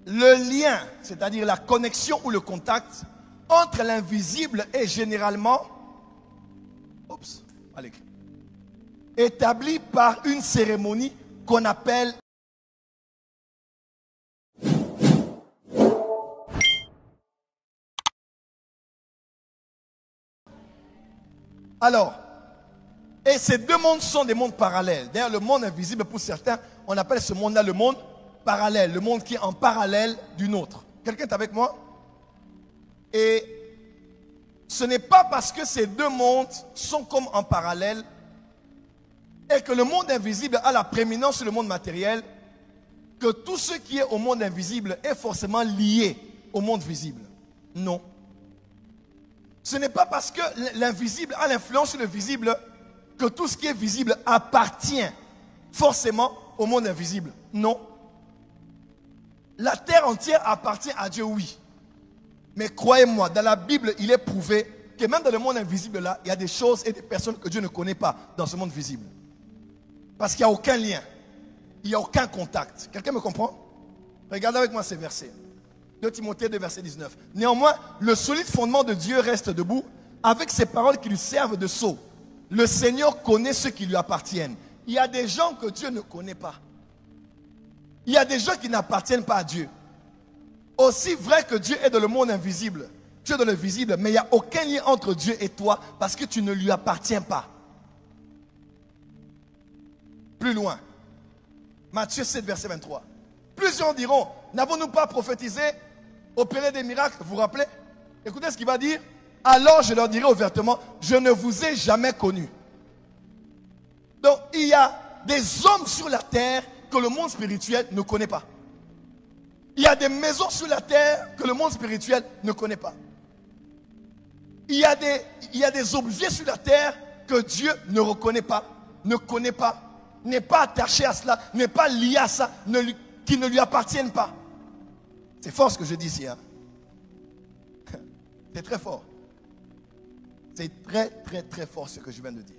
Le lien, c'est-à-dire la connexion ou le contact entre l'invisible est généralement établi par une cérémonie qu'on appelle et ces deux mondes sont des mondes parallèles. D'ailleurs, le monde invisible, pour certains, on appelle ce monde-là le monde parallèle, le monde qui est en parallèle d'une autre. Quelqu'un est avec moi? Et ce n'est pas parce que ces deux mondes sont comme en parallèle et que le monde invisible a la prééminence sur le monde matériel que tout ce qui est au monde invisible est forcément lié au monde visible. Non. Ce n'est pas parce que l'invisible a l'influence sur le visible que tout ce qui est visible appartient forcément au monde invisible. Non. La terre entière appartient à Dieu, oui. Mais croyez-moi, dans la Bible, il est prouvé que même dans le monde invisible, là, il y a des choses et des personnes que Dieu ne connaît pas dans ce monde visible. Parce qu'il n'y a aucun lien. Il n'y a aucun contact. Quelqu'un me comprend? Regardez avec moi ces versets. 2 Timothée 2, verset 19. Néanmoins, le solide fondement de Dieu reste debout avec ces paroles qui lui servent de sceau. Le Seigneur connaît ceux qui lui appartiennent. Il y a des gens que Dieu ne connaît pas. Il y a des gens qui n'appartiennent pas à Dieu. Aussi vrai que Dieu est dans le monde invisible, Dieu est dans le visible, mais il n'y a aucun lien entre Dieu et toi parce que tu ne lui appartiens pas. Plus loin, Matthieu 7, verset 23. Plusieurs diront, n'avons-nous pas prophétisé, opéré des miracles? Vous vous rappelez? Écoutez ce qu'il va dire. Alors je leur dirai ouvertement, je ne vous ai jamais connu. Donc il y a des hommes sur la terre que le monde spirituel ne connaît pas. Il y a des maisons sur la terre que le monde spirituel ne connaît pas. Il y a des objets sur la terre que Dieu ne reconnaît pas, ne connaît pas, n'est pas attaché à cela, n'est pas lié à ça, qui ne lui appartiennent pas. C'est fort ce que je dis ici. Hein? C'est très fort. C'est très, très, très fort ce que je viens de dire.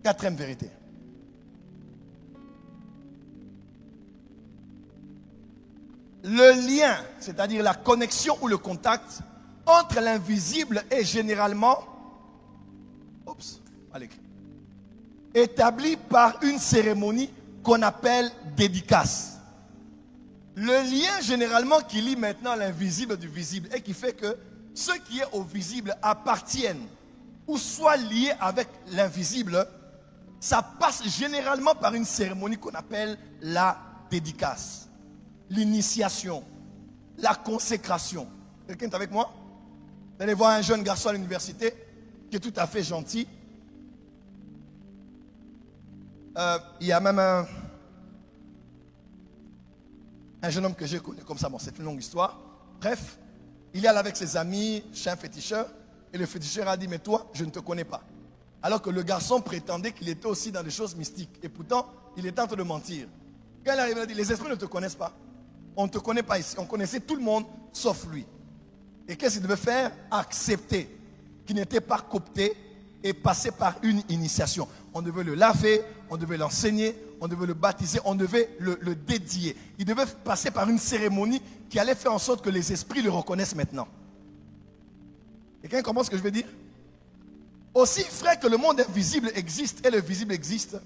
Quatrième vérité. Le lien, c'est-à-dire la connexion ou le contact entre l'invisible est généralement établi par une cérémonie qu'on appelle dédicace. Le lien généralement qui lie maintenant l'invisible du visible et qui fait que ce qui est au visible appartiennent ou soit lié avec l'invisible, ça passe généralement par une cérémonie qu'on appelle la dédicace. L'initiation, la consécration. Quelqu'un est avec moi? Vous allez voir un jeune garçon à l'université qui est tout à fait gentil. Il y a même un jeune homme que j'ai connu comme ça. Bon, c'est une longue histoire. Bref, il est allé avec ses amis chez un féticheur et le féticheur a dit, mais toi, je ne te connais pas. Alors que le garçon prétendait qu'il était aussi dans des choses mystiques. Et pourtant, il était en train de mentir. Quand il arrive, il a dit, les esprits ne te connaissent pas. On ne te connaît pas ici. On connaissait tout le monde sauf lui. Et qu'est-ce qu'il devait faire? Accepter qu'il n'était pas coopté et passer par une initiation. On devait le laver, on devait l'enseigner, on devait le baptiser, on devait le dédier. Il devait passer par une cérémonie qui allait faire en sorte que les esprits le reconnaissent maintenant. Quelqu'un comprend ce que je veux dire? Aussi vrai que le monde invisible existe et le visible existe,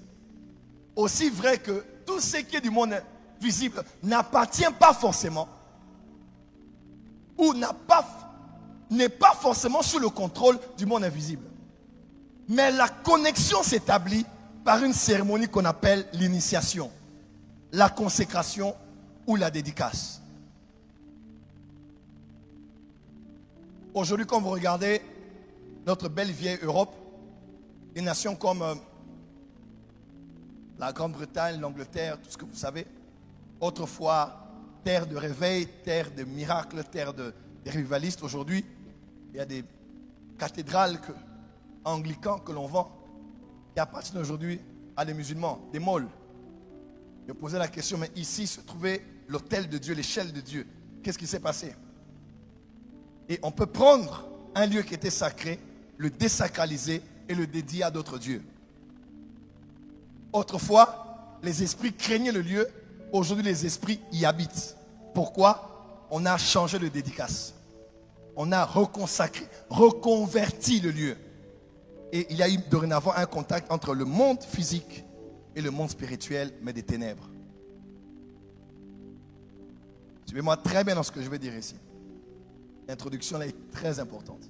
aussi vrai que tout ce qui est du monde visible n'appartient pas forcément ou n'est pas forcément sous le contrôle du monde invisible. Mais la connexion s'établit par une cérémonie qu'on appelle l'initiation, la consécration ou la dédicace. Aujourd'hui, quand vous regardez notre belle vieille Europe, des nations comme la Grande-Bretagne, l'Angleterre, tout ce que vous savez, autrefois terre de réveil, terre de miracles, terre de rivalistes. Aujourd'hui, il y a des cathédrales anglicans que l'on vend qui appartiennent aujourd'hui à des musulmans, des molles. Je posais la question, mais ici se trouvait l'autel de Dieu, l'échelle de Dieu. Qu'est-ce qui s'est passé? Et on peut prendre un lieu qui était sacré, le désacraliser et le dédier à d'autres dieux. Autrefois, les esprits craignaient le lieu aujourd'hui les esprits y habitent. Pourquoi? On a changé de dédicace. On a reconsacré, reconverti le lieu. Et il y a eu dorénavant un contact entre le monde physique et le monde spirituel, mais des ténèbres. Suivez-moi très bien dans ce que je vais dire ici. L'introduction là est très importante.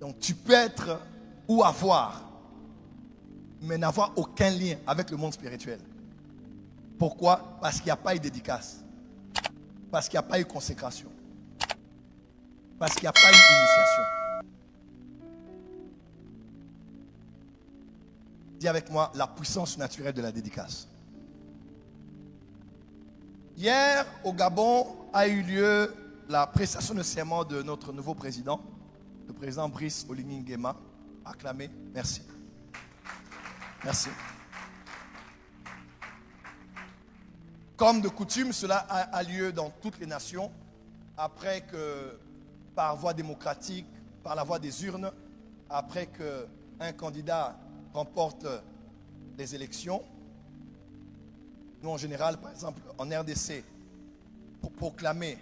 Donc tu peux être ou avoir, mais n'avoir aucun lien avec le monde spirituel. Pourquoi? Parce qu'il n'y a pas eu dédicace. Parce qu'il n'y a pas eu consécration. Parce qu'il n'y a pas eu initiation. Dis avec moi la puissance naturelle de la dédicace. Hier, au Gabon, a eu lieu la prestation de serment de notre nouveau président, le président Brice Oligui Nguema. Acclamé. Merci. Merci. Comme de coutume, cela a lieu dans toutes les nations, après que, par voie démocratique, par la voie des urnes, après qu'un candidat remporte les élections. Nous, en général, par exemple, en RDC, pour proclamer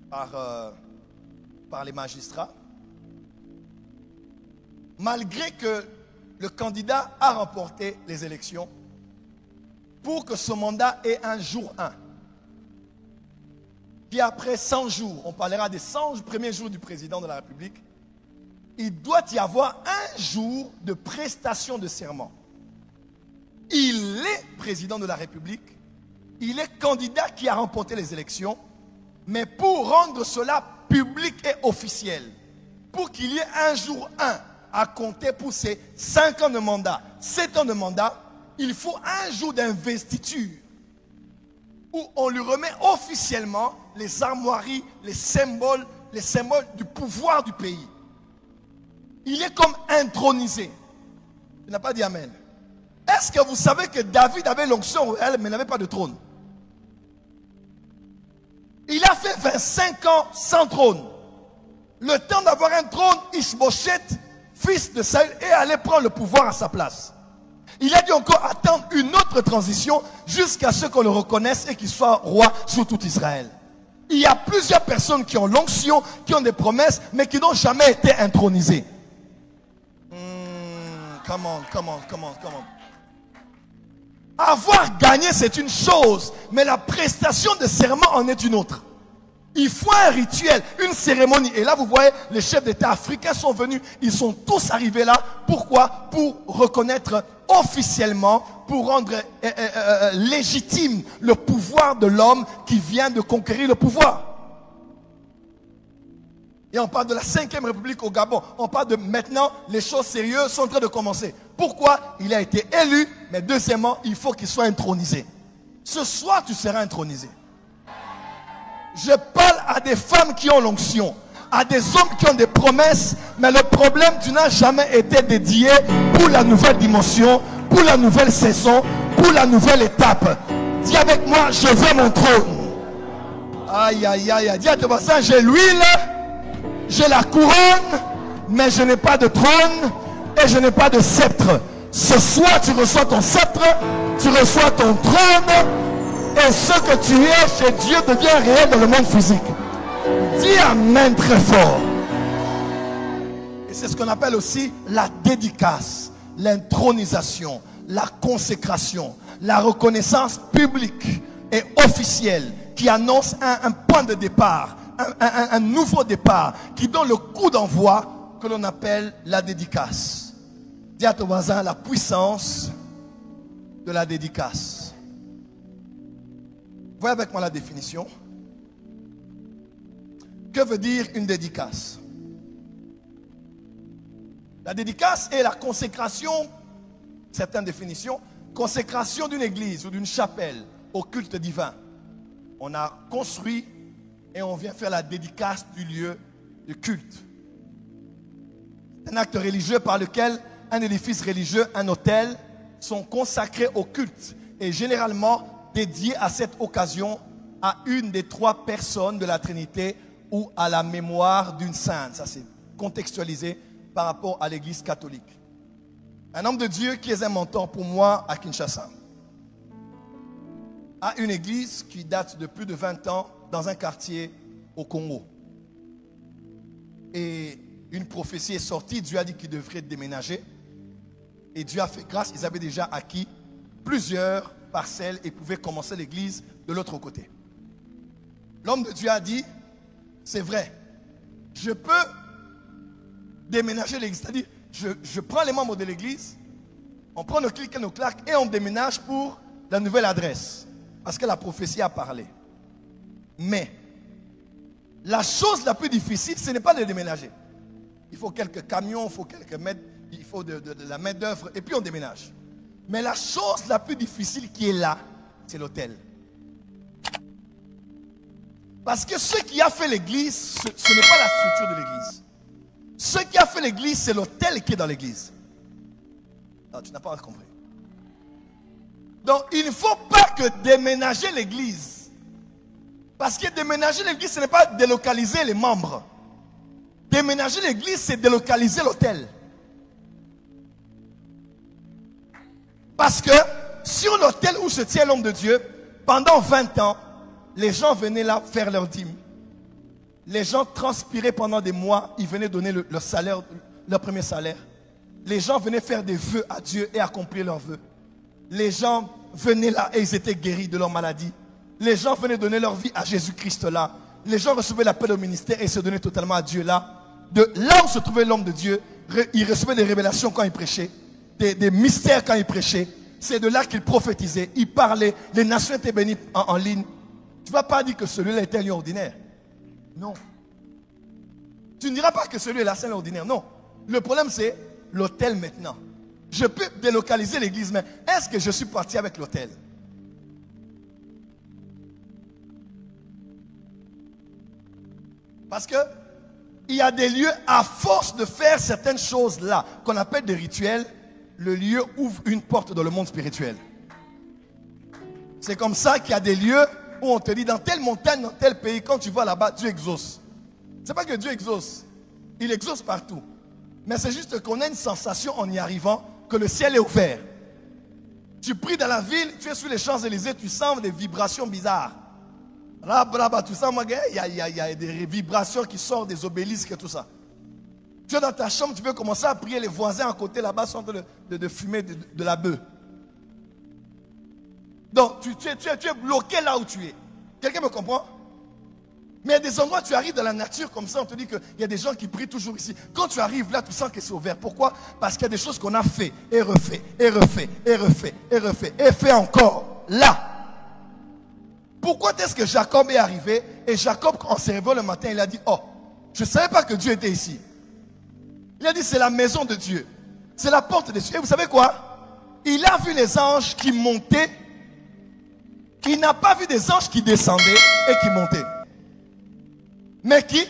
par les magistrats, malgré que le candidat a remporté les élections, pour que ce mandat ait un jour 1. Puis après 100 jours, on parlera des 100 premiers jours du président de la République, il doit y avoir un jour de prestation de serment. Il est président de la République, il est candidat qui a remporté les élections, mais pour rendre cela public et officiel, pour qu'il y ait un jour 1 à compter pour ses 5 ans de mandat, 7 ans de mandat, il faut un jour d'investiture où on lui remet officiellement les armoiries, les symboles du pouvoir du pays. Il est comme intronisé. Il n'a pas dit amen. Est-ce que vous savez que David avait l'onction royale mais n'avait pas de trône? Il a fait 25 ans sans trône. Le temps d'avoir un trône, Ishbosheth, fils de Saül, est allé prendre le pouvoir à sa place. Il a dû encore attendre une autre transition jusqu'à ce qu'on le reconnaisse et qu'il soit roi sur tout Israël. Il y a plusieurs personnes qui ont l'onction, qui ont des promesses, mais qui n'ont jamais été intronisées. Come on. Avoir gagné, c'est une chose, mais la prestation de serment en est une autre. Il faut un rituel, une cérémonie. Et là, vous voyez, les chefs d'État africains sont venus. Ils sont tous arrivés là. Pourquoi? Pour reconnaître officiellement, pour rendre légitime le pouvoir de l'homme qui vient de conquérir le pouvoir. Et on parle de la 5e République au Gabon. On parle de maintenant, les choses sérieuses sont en train de commencer. Pourquoi? Il a été élu, mais deuxièmement, il faut qu'il soit intronisé. Ce soir, tu seras intronisé. Je parle à des femmes qui ont l'onction, à des hommes qui ont des promesses, mais le problème, tu n'as jamais été dédié pour la nouvelle dimension, pour la nouvelle saison, pour la nouvelle étape. Dis avec moi, je veux mon trône. Aïe, aïe, aïe, dis à ton voisin, j'ai l'huile, j'ai la couronne, mais je n'ai pas de trône et je n'ai pas de sceptre. Ce soir, tu reçois ton sceptre, tu reçois ton trône. Et ce que tu es chez Dieu devient réel dans le monde physique. Dis amen très fort. Et c'est ce qu'on appelle aussi la dédicace, l'intronisation, la consécration, la reconnaissance publique et officielle qui annonce un point de départ, un nouveau départ, qui donne le coup d'envoi que l'on appelle la dédicace. Dis à ton voisin la puissance de la dédicace. Voyez avec moi la définition. Que veut dire une dédicace? La dédicace est la consécration, certaines définitions, consécration d'une église ou d'une chapelle au culte divin. On a construit et on vient faire la dédicace du lieu de culte. C'est un acte religieux par lequel un édifice religieux, un autel, sont consacrés au culte et généralement dédié à cette occasion à une des 3 personnes de la Trinité ou à la mémoire d'une sainte. Ça, c'est contextualisé par rapport à l'Église catholique. Un homme de Dieu qui est un mentor pour moi à Kinshasa. a une église qui date de plus de 20 ans dans un quartier au Congo. Et une prophétie est sortie, Dieu a dit qu'il devrait déménager. Et Dieu a fait grâce, ils avaient déjà acquis plusieurs parcelles et pouvaient commencer l'église de l'autre côté. L'homme de Dieu a dit, c'est vrai, je peux déménager l'église. C'est-à-dire, je prends les membres de l'église, on prend nos clics et nos claques et on déménage pour la nouvelle adresse. Parce que la prophétie a parlé. Mais, la chose la plus difficile, ce n'est pas de déménager. Il faut quelques camions, il faut quelques mètres, il faut de la main d'œuvre et puis on déménage. Mais la chose la plus difficile qui est là, c'est l'autel. Parce que ce qui a fait l'église, ce n'est pas la structure de l'église. Ce qui a fait l'église, c'est l'autel qui est dans l'église. Non, tu n'as pas compris. Donc, il ne faut pas que déménager l'église. Parce que déménager l'église, ce n'est pas délocaliser les membres. Déménager l'église, c'est délocaliser l'autel. Parce que sur l'autel où se tient l'homme de Dieu, pendant 20 ans, les gens venaient là faire leur dîme. Les gens transpiraient pendant des mois, ils venaient donner leur salaire, leur premier salaire. Les gens venaient faire des vœux à Dieu et accomplir leurs vœux. Les gens venaient là et ils étaient guéris de leur maladie. Les gens venaient donner leur vie à Jésus-Christ là. Les gens recevaient l'appel au ministère et se donnaient totalement à Dieu là. De là où se trouvait l'homme de Dieu, il recevait des révélations quand il prêchait, des mystères quand il prêchait. C'est de là qu'il prophétisait, il parlait, les nations étaient bénies en ligne. Tu ne vas pas dire que celui-là était un lieu ordinaire. Non. Tu ne diras pas que celui-là c'est un lieu ordinaire. Non. Le problème c'est l'autel maintenant. Je peux délocaliser l'église, mais est-ce que je suis parti avec l'autel? Parce que il y a des lieux, à force de faire certaines choses là, qu'on appelle des rituels, le lieu ouvre une porte dans le monde spirituel. C'est comme ça qu'il y a des lieux où on te dit, dans telle montagne, dans tel pays, quand tu vas là-bas, Dieu exauce. C'est pas que Dieu exauce. Il exauce partout. Mais c'est juste qu'on a une sensation en y arrivant que le ciel est ouvert. Tu pries dans la ville, tu es sur les Champs-Élysées, tu sens des vibrations bizarres. Là-bas, tout ça, il y a des vibrations qui sortent des obélisques et tout ça. Tu es dans ta chambre, tu veux commencer à prier, les voisins à côté là-bas sont en train de fumer de la bœuf. Donc, tu es bloqué là où tu es. Quelqu'un me comprend? Mais il y a des endroits, tu arrives dans la nature comme ça, on te dit qu'il y a des gens qui prient toujours ici. Quand tu arrives là, tu sens que c'est ouvert. Pourquoi? Parce qu'il y a des choses qu'on a fait, et refait, et refait, et refait, et refait, et fait encore là. Pourquoi est-ce que Jacob est arrivé? Et Jacob, en se réveillant le matin, il a dit, oh, je ne savais pas que Dieu était ici. Il a dit, c'est la maison de Dieu. C'est la porte de Dieu. Et vous savez quoi? Il a vu les anges qui montaient. Il n'a pas vu des anges qui descendaient et qui montaient. Mais qui?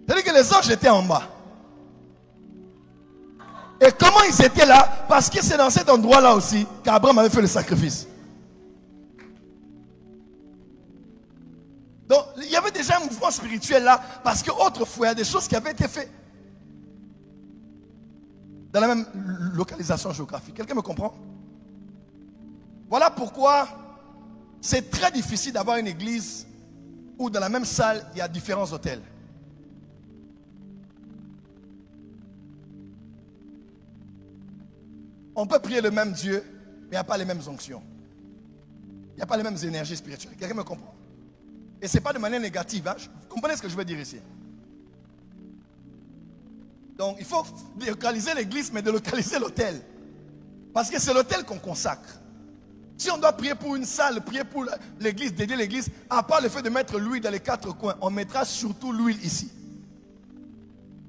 C'est-à-dire que les anges étaient en bas. Et comment ils étaient là? Parce que c'est dans cet endroit-là aussi qu'Abraham avait fait le sacrifice. Donc, il y avait déjà un mouvement spirituel là, parce qu'autrefois, il y a des choses qui avaient été faites dans la même localisation géographique. Quelqu'un me comprend? Voilà pourquoi c'est très difficile d'avoir une église où dans la même salle, il y a différents hôtels. On peut prier le même Dieu, mais il n'y a pas les mêmes onctions. Il n'y a pas les mêmes énergies spirituelles. Quelqu'un me comprend? Et ce n'est pas de manière négative. Hein? Vous comprenez ce que je veux dire ici? Donc, il faut délocaliser l'église, mais délocaliser l'autel. Parce que c'est l'autel qu'on consacre. Si on doit prier pour une salle, prier pour l'église, dédier l'église, à part le fait de mettre l'huile dans les quatre coins, on mettra surtout l'huile ici.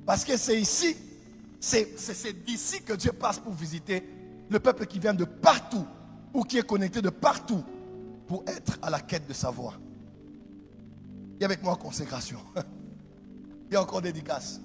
Parce que c'est ici, c'est d'ici que Dieu passe pour visiter le peuple qui vient de partout, ou qui est connecté de partout, pour être à la quête de sa voix. Et avec moi, consécration. Il y a encore dédicace.